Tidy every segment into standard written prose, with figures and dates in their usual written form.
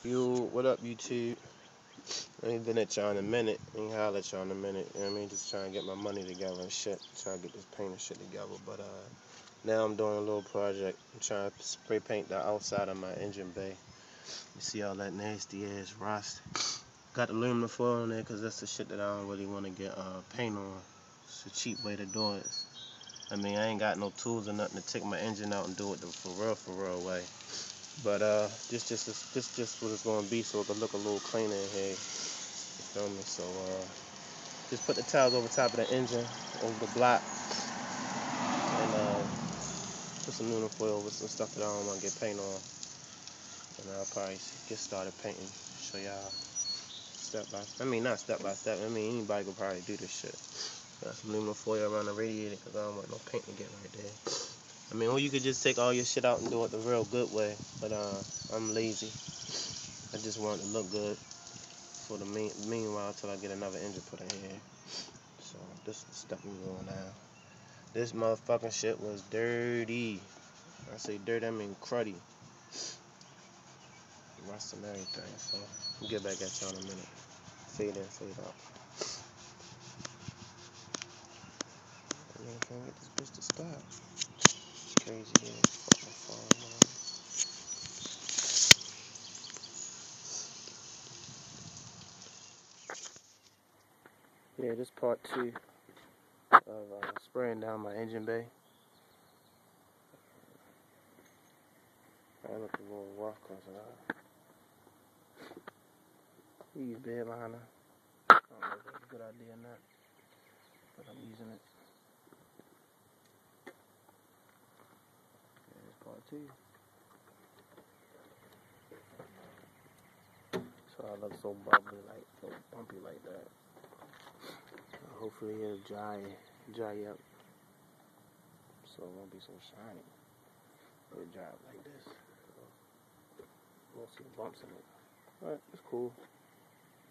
Yo, what up, YouTube? I ain't been at y'all in a minute. Ain't holler at y'all in a minute. You know what I mean? Just trying to get my money together and shit. Trying to get this paint and shit together. But now I'm doing a little project. I'm trying to spray paint the outside of my engine bay. You see all that nasty ass rust. Got aluminum foil on there because that's the shit that I don't really want to get paint on. It's a cheap way to do it. I mean, I ain't got no tools or nothing to take my engine out and do it the for real way. But this just what it's gonna be, so it can look a little cleaner in here. You feel me? So just put the towels over top of the engine, over the block, and put some aluminum foil over some stuff that I don't want to get paint on. And I'll probably get started painting. Show y'all step by. I mean, not step by step. I mean, anybody could probably do this shit. Got some aluminum foil around the radiator because I don't want no paint to get right there. I mean, or you could just take all your shit out and do it the real good way, but I'm lazy. I just want it to look good for the meanwhile till I get another engine put in here. So this is the stuff we're doing now. This motherfucking shit was dirty. I say dirty, I mean cruddy. Rust and everything. So we'll get back at y'all in a minute. Fade in, fade out. I mean, can't get this bitch to stop. Crazy ass fucking phone, man. Yeah, this part 2 of spraying down my engine bay. I look a little rough because use bed liner. I don't know if that's a good idea or not, but I'm using it. Yeah, this part 2. So I look so bubbly, like so bumpy like that. Hopefully it'll dry up, so it won't be so shiny. It'll dry up like this. So won't see bumps in it. But it's cool.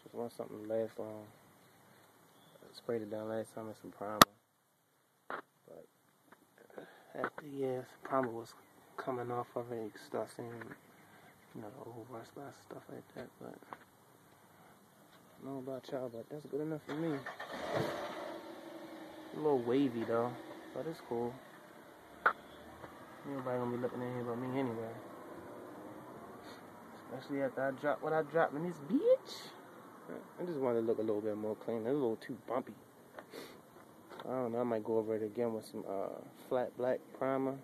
Just want something to last long. I sprayed it down last time with some primer, but after the primer was coming off of it, you could start seeing, you know, old rust spots, stuff like that. But I don't know about y'all, but that's good enough for me. A little wavy though, but it's cool. Nobody gonna be looking in here but me anyway. Especially after I drop what I dropped in this bitch. I just wanted to look a little bit more clean. It's a little too bumpy. I don't know, I might go over it again with some flat black primer.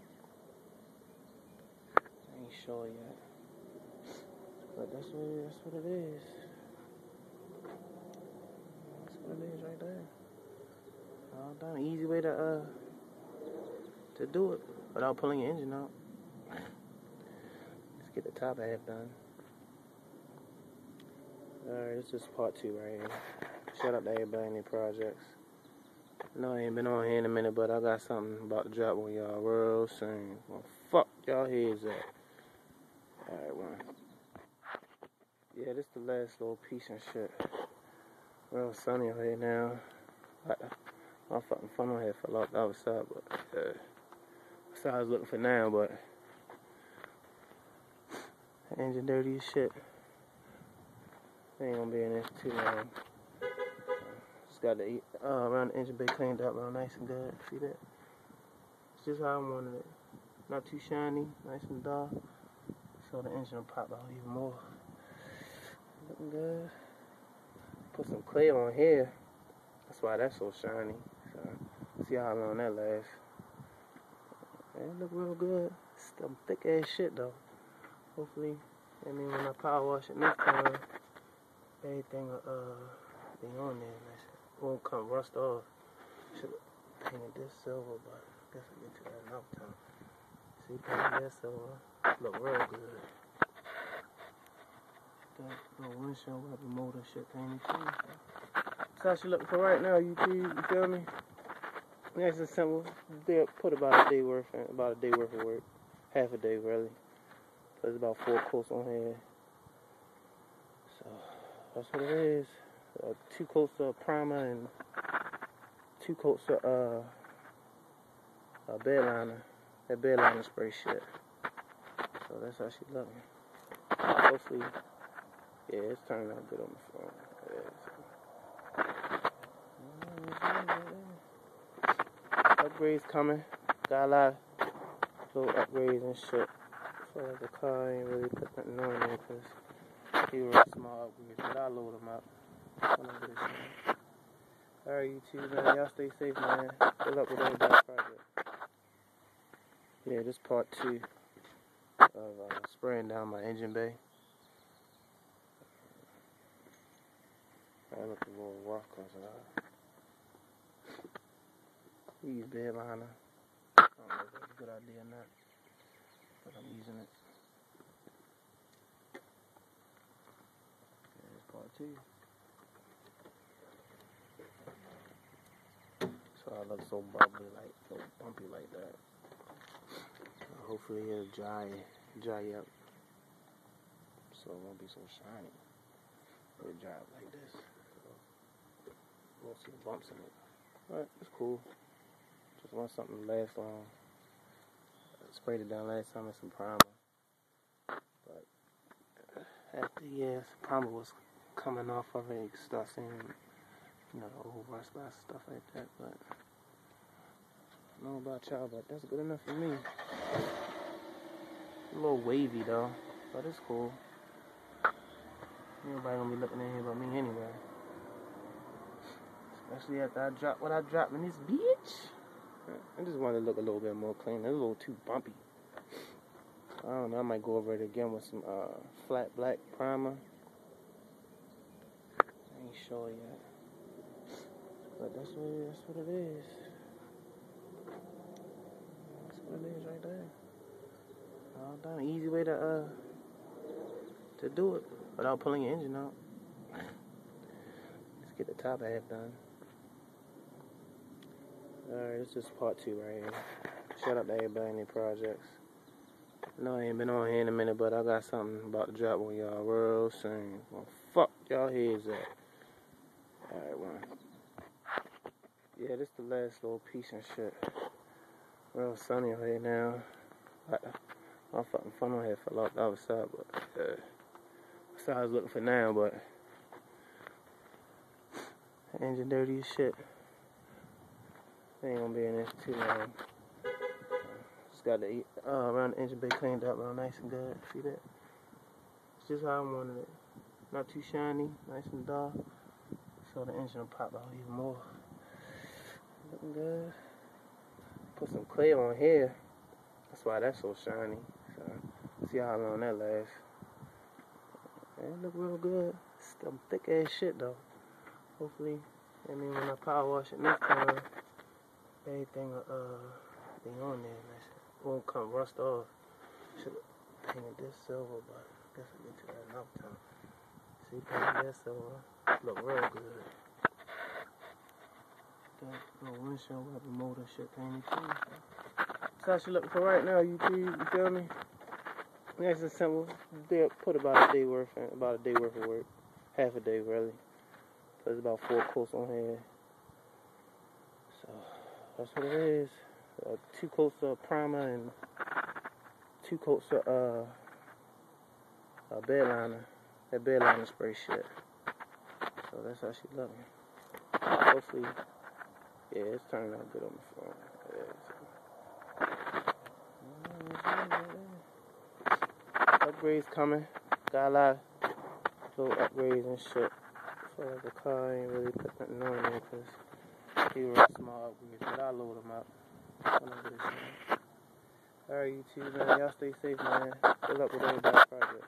I ain't sure yet. But that's what it is. That's what it is. That's what it is right there. All done. Easy way to do it without pulling your engine out. Let's get the top half done. Alright, this is part 2 right here. Shout out to everybody in their projects. I know I ain't been on here in a minute, but I got something about to drop on y'all real soon. Well, fuck y'all heads up. Alright, one. Yeah, this the last little piece and shit. Real sunny out here now. My fucking funnel head fell off the other side, but that's what I was looking for now, but the engine dirty as shit. Ain't gonna be in this too long. Just got the around the engine bay cleaned up real nice and good. See that? It's just how I wanted it. Not too shiny, nice and dark. So the engine will pop out even more. Looking good. Put some clay on here. That's why that's so shiny. So see how long that lasts. It look real good. It's some thick ass shit though. Hopefully, I mean when I power wash it next time, everything will be on there. That shit won't come rust off. Should have painted this silver, but I guess I'll get to that another time. See, painted that silver. Look real good. That little windshield wiper motor shit painted too. That's how she looking for right now, YouTube. You feel me? Nice and simple. They put about a day worth of work. Half a day really. There's about 4 coats on here. So that's what it is. 2 coats of primer and 2 coats of bed liner. That bed liner spray shit. So that's how she looking. Hopefully Yeah, it's turning out good on the phone. Yeah, upgrades coming. Got a lot of little upgrades and shit. So the car ain't really put nothing on there because they were small upgrades, but I'll load them up when I get it done. Alright, YouTube, man. Y'all stay safe, man. Good luck with everybody's project. Yeah, this part 2 of spraying down my engine bay. I look a little rough because we use bed liner. I don't know if that's a good idea or not, but I'm using it. Yeah, it's part 2. So I look so bubbly, like so bumpy like that. Hopefully it'll dry up, so it won't be so shiny. It'll dry up like this, so you won't see the bumps in it. But it's cool. Just want something to last long. I sprayed it down last time with some primer, but after some primer was coming off of it, you start seeing, you know, the old rust spots and stuff like that. But I don't know about y'all, but that's good enough for me. A little wavy though, but it's cool. Nobody gonna be looking in here but me anyway. Especially after I drop what I dropped in this bitch. I just want to look a little bit more clean. It's a little too bumpy. I don't know, I might go over it again with some flat black primer. I ain't sure yet. But that's what it is. That's what it is right there. All done. Easy way to do it without pulling your engine out. Let's get the top half done. Alright, this is part 2 right here. Shout out to everybody in their projects. I know I ain't been on here in a minute, but I got something about to drop on y'all real soon. Well, fuck y'all heads up. Alright, one. Yeah, this the last little piece and shit. Real sunny out here now. My fucking funnel head fell off the other side, but that's what I was looking for now, but engine dirty as shit. Ain't gonna be in this too long. Just got the around the engine bay cleaned up real nice and good. See that? It's just how I wanted it. Not too shiny, nice and dark. So the engine will pop out even more. Looking good. Put some clear on here. That's why that's so shiny. So see how long that lasts. It look real good. It's some thick ass shit though. Hopefully, I mean when I power wash it next time, everything will be on there. It won't come rust off. Should have painted this silver, but I guess I'll get to that another time. See, painted that silver. Look real good. That little windshield wiper motor shit painted too. That's how she looking for right now, YouTube. You feel me? Nice and simple. Put about a day worth of work. Half a day really. There's about 4 coats on here. So that's what it is. 2 coats of primer and 2 coats of bed liner. That bed liner spray shit. So that's how she looking. Hopefully, yeah, it's turning out good on the phone. Upgrades coming. Got a lot of little upgrades and shit. So the car ain't really put nothing on there because they were small upgrades, but I'll load them up when I get it done. Alright, YouTube, man. Y'all stay safe, man. Good luck with everybody's project.